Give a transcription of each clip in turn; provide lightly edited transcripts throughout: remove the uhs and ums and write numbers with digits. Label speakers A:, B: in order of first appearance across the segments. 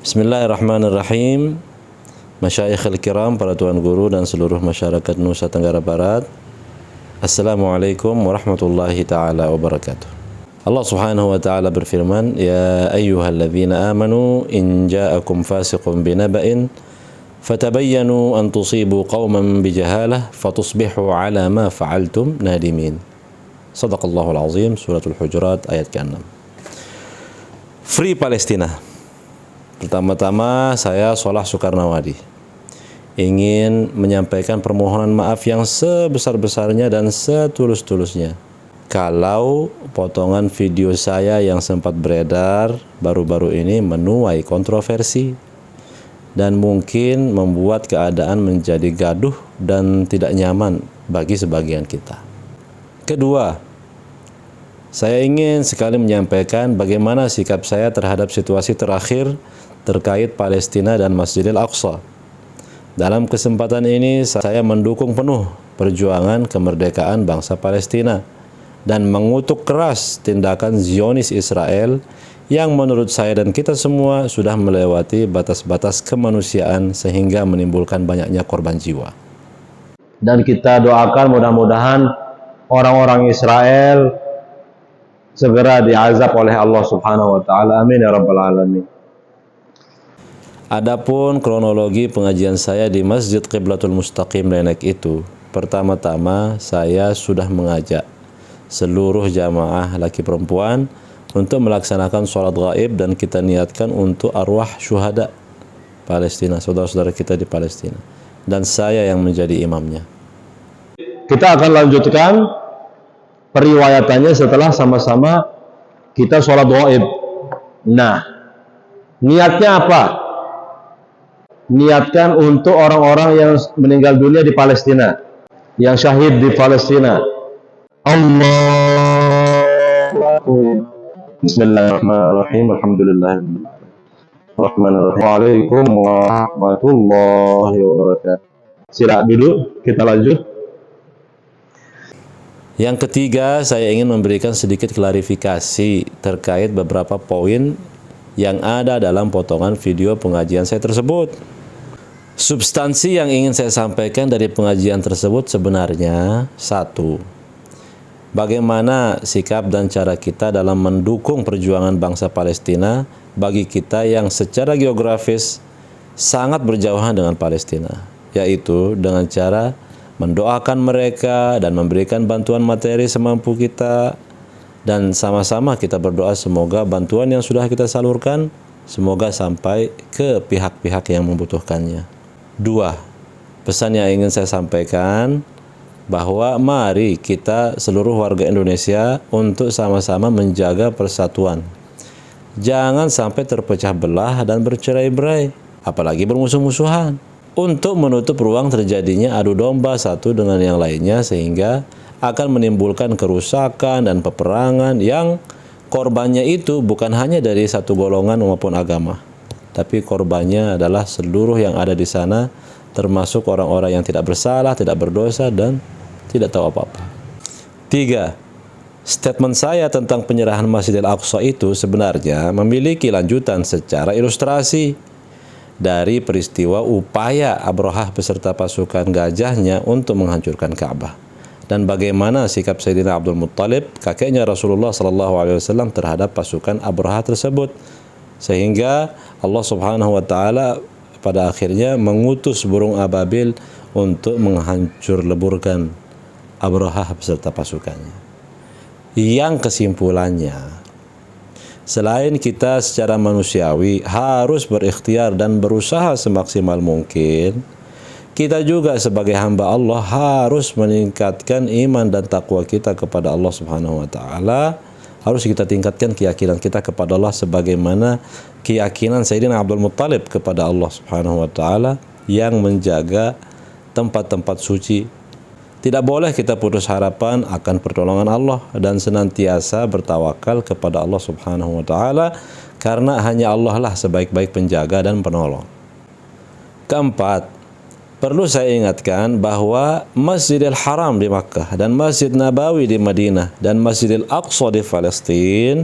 A: Bismillahirrahmanirrahim. Masyaikhul kiram, para tuan guru dan seluruh masyarakat Nusa Tenggara Barat. Assalamualaikum warahmatullahi taala wabarakatuh. Allah Subhanahu wa taala berfirman, "Ya ayyuhalladzina amanu in ja'akum fasiqun binaba'in fatabayyanu an tusibu qauman bijahalah fatusbihu ala ma fa'altum nadimin." Shadaqallahul azim, suratul Hujurat ayat ke-6. Free Palestina. Pertama-tama saya Shalah Soekarnawadi ingin menyampaikan permohonan maaf yang sebesar-besarnya dan setulus-tulusnya kalau potongan video saya yang sempat beredar baru-baru ini menuai kontroversi dan mungkin membuat keadaan menjadi gaduh dan tidak nyaman bagi sebagian kita. Kedua, saya ingin sekali menyampaikan bagaimana sikap saya terhadap situasi terakhir terkait Palestina dan Masjidil Aqsa. Dalam kesempatan ini saya mendukung penuh perjuangan kemerdekaan bangsa Palestina dan mengutuk keras tindakan Zionis Israel yang menurut saya dan kita semua sudah melewati batas-batas kemanusiaan sehingga menimbulkan banyaknya korban jiwa. Dan kita doakan mudah-mudahan orang-orang Israel segera diazab oleh Allah Subhanahu wa taala. Amin ya rabbal alamin. Adapun kronologi pengajian saya di Masjid Qiblatul Mustaqim Lenek itu, pertama-tama saya sudah mengajak seluruh jamaah laki perempuan untuk melaksanakan sholat gaib dan kita niatkan untuk arwah syuhada Palestina, saudara-saudara kita di Palestina, dan saya yang menjadi imamnya. Kita akan lanjutkan periwayatannya setelah sama-sama kita sholat gaib. Nah, niatnya apa? Niatkan untuk orang-orang yang meninggal dunia di Palestina, yang syahid di Palestina. Allahu Bismillahirrahmanirrahim. Alhamdulillah. Waalaikumsalam warahmatullahi wabarakatuh. Silakan dulu, kita lanjut. Yang ketiga, saya ingin memberikan sedikit klarifikasi terkait beberapa poin yang ada dalam potongan video pengajian saya tersebut. Substansi yang ingin saya sampaikan dari pengajian tersebut sebenarnya satu, bagaimana sikap dan cara kita dalam mendukung perjuangan bangsa Palestina bagi kita yang secara geografis sangat berjauhan dengan Palestina, yaitu dengan cara mendoakan mereka dan memberikan bantuan materi semampu kita, dan sama-sama kita berdoa semoga bantuan yang sudah kita salurkan semoga sampai ke pihak-pihak yang membutuhkannya. Dua, pesan yang ingin saya sampaikan bahwa mari kita seluruh warga Indonesia untuk sama-sama menjaga persatuan. Jangan sampai terpecah belah dan bercerai-berai, apalagi bermusuh-musuhan, untuk menutup ruang terjadinya adu domba satu dengan yang lainnya sehingga akan menimbulkan kerusakan dan peperangan yang korbannya itu bukan hanya dari satu golongan maupun agama, tapi korbannya adalah seluruh yang ada di sana, termasuk orang-orang yang tidak bersalah, tidak berdosa, dan tidak tahu apa-apa. Tiga, statement saya tentang penyerahan Masjidil Aqsa itu sebenarnya memiliki lanjutan secara ilustrasi dari peristiwa upaya Abrahah beserta pasukan gajahnya untuk menghancurkan Ka'bah, dan bagaimana sikap Sayyidina Abdul Muttalib, kakeknya Rasulullah SAW, terhadap pasukan Abrahah tersebut, sehingga Allah Subhanahu wa taala pada akhirnya mengutus burung ababil untuk menghancur leburkan Abrahah beserta pasukannya. Yang kesimpulannya, selain kita secara manusiawi harus berikhtiar dan berusaha semaksimal mungkin, kita juga sebagai hamba Allah harus meningkatkan iman dan takwa kita kepada Allah Subhanahu wa taala. Harus kita tingkatkan keyakinan kita kepada Allah sebagaimana keyakinan Sayyidina Abdul Muttalib kepada Allah Subhanahu wa taala yang menjaga tempat-tempat suci. Tidak boleh kita putus harapan akan pertolongan Allah dan senantiasa bertawakal kepada Allah Subhanahu wa taala, karena hanya Allah lah sebaik-baik penjaga dan penolong. Keempat, perlu saya ingatkan bahwa Masjidil Haram di Makkah dan Masjid Nabawi di Madinah dan Masjidil Aqsa di Palestina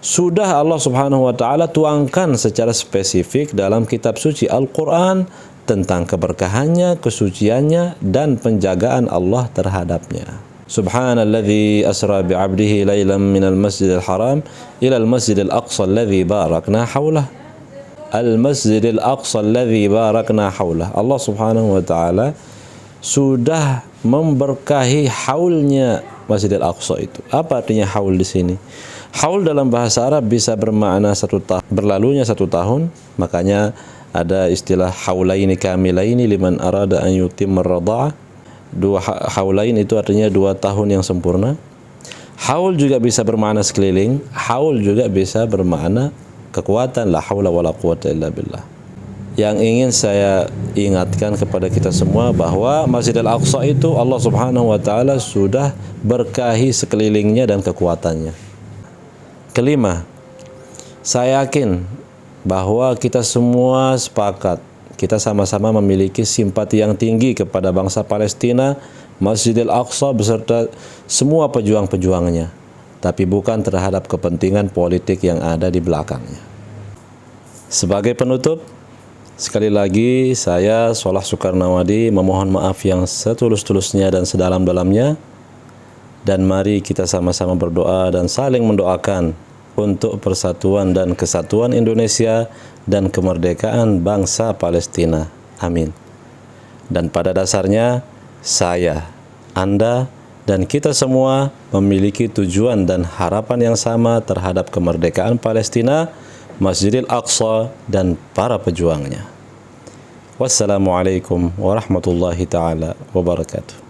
A: sudah Allah Subhanahu wa taala tuangkan secara spesifik dalam kitab suci Al-Qur'an tentang keberkahannya, kesuciannya, dan penjagaan Allah terhadapnya. Subhanalladzi asra bi'abdihi lailan minal masjidil haram ilal masjidil aqsa alladzi barakna haulah. Al-masjidil aqsa alladzi barakna haulah. Allah Subhanahu wa taala sudah memberkahi haulnya Masjidil Aqsa itu. Apa artinya haul di sini? Haul dalam bahasa Arab bisa bermakna berlalunya 1 tahun, makanya ada istilah haulaini kamilaini liman arada an yutimma ar-radha'ah. Haulain itu artinya 2 tahun yang sempurna. Haul juga bisa bermakna sekeliling, haul juga bisa bermakna kekuatan, la haula wala quwata illa billah. Yang ingin saya ingatkan kepada kita semua bahwa Masjidil Aqsa itu Allah Subhanahu wa taala sudah berkahi sekelilingnya dan kekuatannya. Kelima, saya yakin bahwa kita semua sepakat, kita sama-sama memiliki simpati yang tinggi kepada bangsa Palestina, Masjidil Aqsa beserta semua pejuang-pejuangnya, tapi bukan terhadap kepentingan politik yang ada di belakangnya. Sebagai penutup, sekali lagi saya Shalah Sukarnawadi memohon maaf yang setulus-tulusnya dan sedalam-dalamnya, dan mari kita sama-sama berdoa dan saling mendoakan untuk persatuan dan kesatuan Indonesia dan kemerdekaan bangsa Palestina. Amin. Dan pada dasarnya saya, Anda, dan kita semua memiliki tujuan dan harapan yang sama terhadap kemerdekaan Palestina, Masjidil Aqsa, dan para pejuangnya. Wassalamualaikum warahmatullahi taala wabarakatuh.